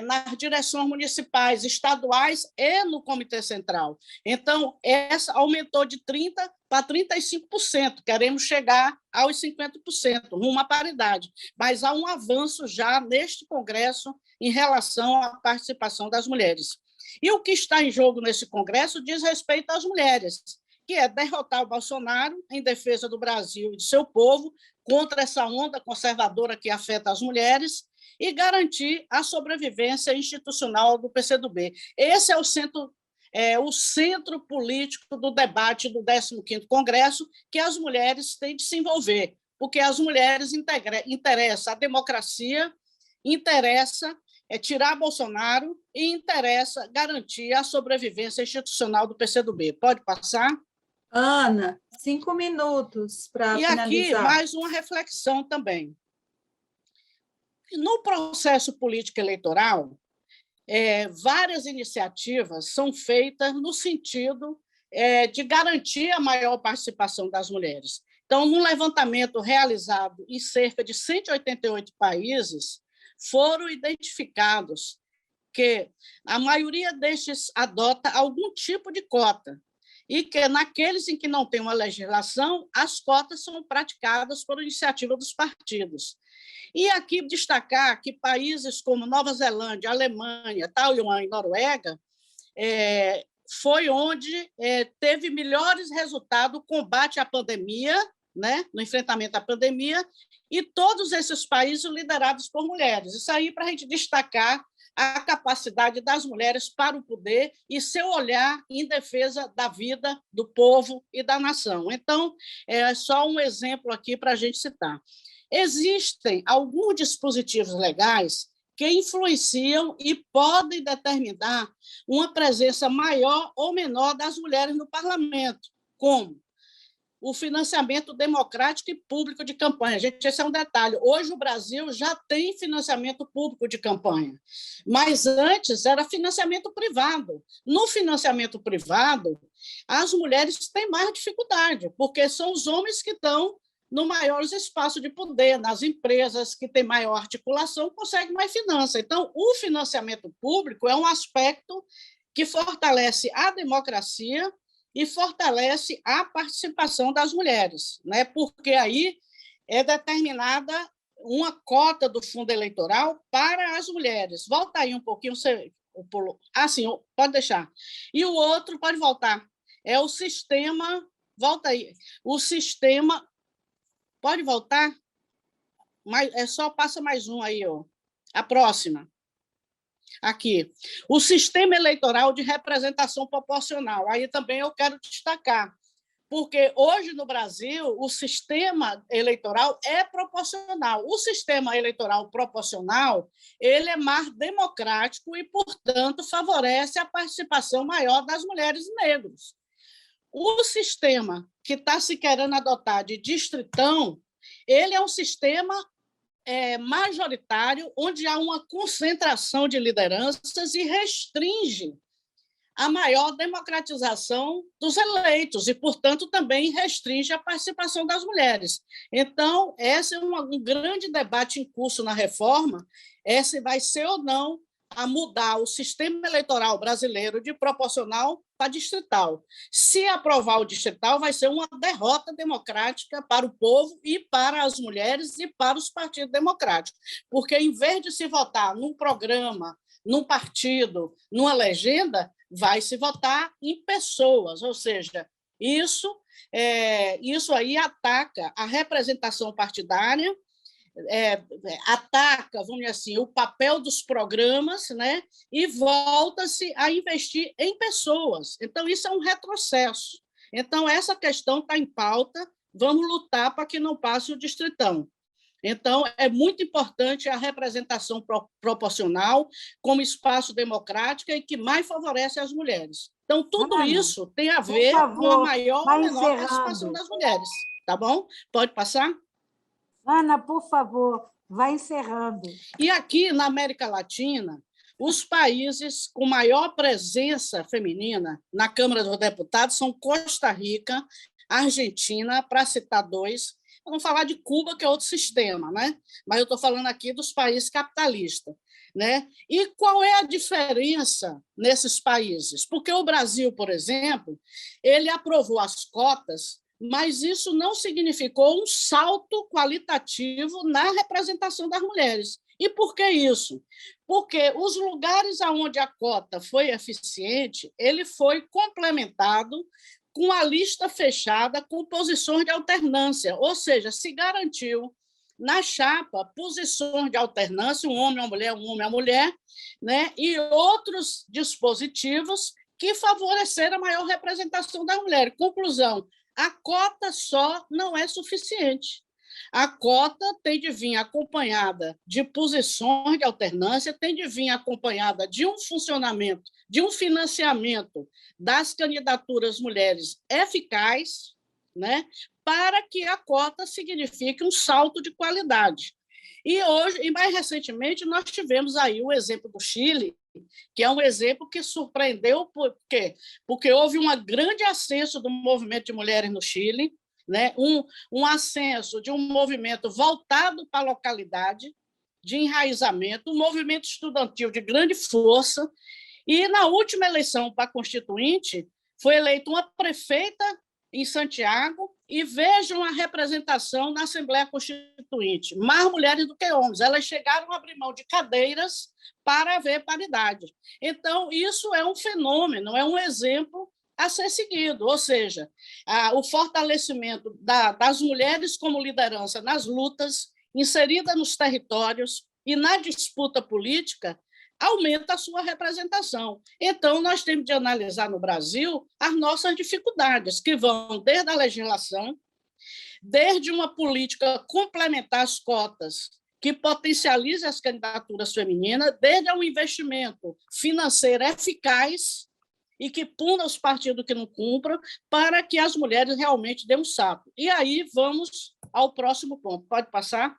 nas direções municipais, estaduais e no Comitê Central. Então, essa aumentou de 30% para 35%. Queremos chegar aos 50%, rumo à paridade. Mas há um avanço já neste Congresso em relação à participação das mulheres. E o que está em jogo nesse Congresso diz respeito às mulheres, que é derrotar o Bolsonaro em defesa do Brasil e do seu povo, contra essa onda conservadora que afeta as mulheres, e garantir a sobrevivência institucional do PCdoB. Esse é o centro político do debate do 15º Congresso, que as mulheres têm de se envolver, porque as mulheres interessa a democracia, interessa tirar Bolsonaro e interessa garantir a sobrevivência institucional do PCdoB. Pode passar? Ana, 5 minutos para finalizar. E aqui, mais uma reflexão também. No processo político eleitoral, várias iniciativas são feitas no sentido de garantir a maior participação das mulheres. Então, num levantamento realizado em cerca de 188 países, foram identificados que a maioria destes adota algum tipo de cota, e que, naqueles em que não tem uma legislação, as cotas são praticadas por iniciativa dos partidos. E aqui destacar que países como Nova Zelândia, Alemanha, Taiwan e Noruega foi onde teve melhores resultados no combate à pandemia, né, no enfrentamento à pandemia, e todos esses países liderados por mulheres. Isso aí para a gente destacar a capacidade das mulheres para o poder e seu olhar em defesa da vida do povo e da nação. Então, é só um exemplo aqui para a gente citar. Existem alguns dispositivos legais que influenciam e podem determinar uma presença maior ou menor das mulheres no parlamento, como o financiamento democrático e público de campanha. Gente, esse é um detalhe. Hoje o Brasil já tem financiamento público de campanha, mas antes era financiamento privado. No financiamento privado, as mulheres têm mais dificuldade, porque são os homens que estão no maior espaço de poder, nas empresas que têm maior articulação, conseguem mais finança. Então, o financiamento público é um aspecto que fortalece a democracia e fortalece a participação das mulheres, né? Porque aí é determinada uma cota do fundo eleitoral para as mulheres. Volta aí um pouquinho, você pulou. Sim, pode deixar. E o outro, pode voltar, é o sistema, volta aí, o sistema, pode voltar? Só passa mais um aí, ó. A próxima. Aqui. O sistema eleitoral de representação proporcional. Aí também eu quero destacar, porque hoje no Brasil o sistema eleitoral é proporcional. O sistema eleitoral proporcional ele é mais democrático e, portanto, favorece a participação maior das mulheres e negros. O sistema que está se querendo adotar de distritão, ele é um sistema majoritário, onde há uma concentração de lideranças e restringe a maior democratização dos eleitos e, portanto, também restringe a participação das mulheres. Então, esse é um grande debate em curso na reforma, se vai ser ou não a mudar o sistema eleitoral brasileiro de proporcional para distrital. Se aprovar o distrital, vai ser uma derrota democrática para o povo e para as mulheres e para os partidos democráticos, porque, em vez de se votar num programa, num partido, numa legenda, vai se votar em pessoas, ou seja, isso aí ataca a representação partidária, ataca, vamos dizer assim, o papel dos programas, né? E volta-se a investir em pessoas. Então, isso é um retrocesso. Então, essa questão está em pauta, vamos lutar para que não passe o distritão. Então, é muito importante a representação proporcional como espaço democrático e que mais favorece as mulheres. Então, tudo isso tem a ver com a maior ou menor participação das mulheres. Tá bom? Pode passar? Ana, por favor, vai encerrando. E aqui, na América Latina, os países com maior presença feminina na Câmara dos Deputados são Costa Rica, Argentina, para citar dois. Vamos falar de Cuba, que é outro sistema, né? Mas eu estou falando aqui dos países capitalistas. Né? E qual é a diferença nesses países? Porque o Brasil, por exemplo, ele aprovou as cotas, mas isso não significou um salto qualitativo na representação das mulheres. E por que isso? Porque os lugares onde a cota foi eficiente, ele foi complementado com a lista fechada com posições de alternância, ou seja, se garantiu na chapa posições de alternância, um homem, uma mulher, um homem, uma mulher, né? E outros dispositivos que favoreceram a maior representação das mulheres. Conclusão, a cota só não é suficiente. A cota tem de vir acompanhada de posições de alternância, tem de vir acompanhada de um funcionamento, de um financiamento das candidaturas mulheres eficaz, né, para que a cota signifique um salto de qualidade. E hoje, e mais recentemente, nós tivemos aí o exemplo do Chile, que é um exemplo que surpreendeu, por quê? Porque houve um grande ascenso do movimento de mulheres no Chile, né? Um ascenso de um movimento voltado para a localidade, de enraizamento, um movimento estudantil de grande força, e na última eleição para a Constituinte foi eleita uma prefeita em Santiago, e vejam a representação na Assembleia Constituinte, mais mulheres do que homens. Elas chegaram a abrir mão de cadeiras para haver paridade. Então, isso é um fenômeno, é um exemplo a ser seguido, ou seja, o fortalecimento das mulheres como liderança nas lutas, inserida nos territórios e na disputa política, aumenta a sua representação. Então, nós temos de analisar no Brasil as nossas dificuldades, que vão desde a legislação, desde uma política complementar às cotas, que potencialize as candidaturas femininas, desde um investimento financeiro eficaz e que puna os partidos que não cumpram, para que as mulheres realmente dêem um salto. E aí vamos ao próximo ponto. Pode passar?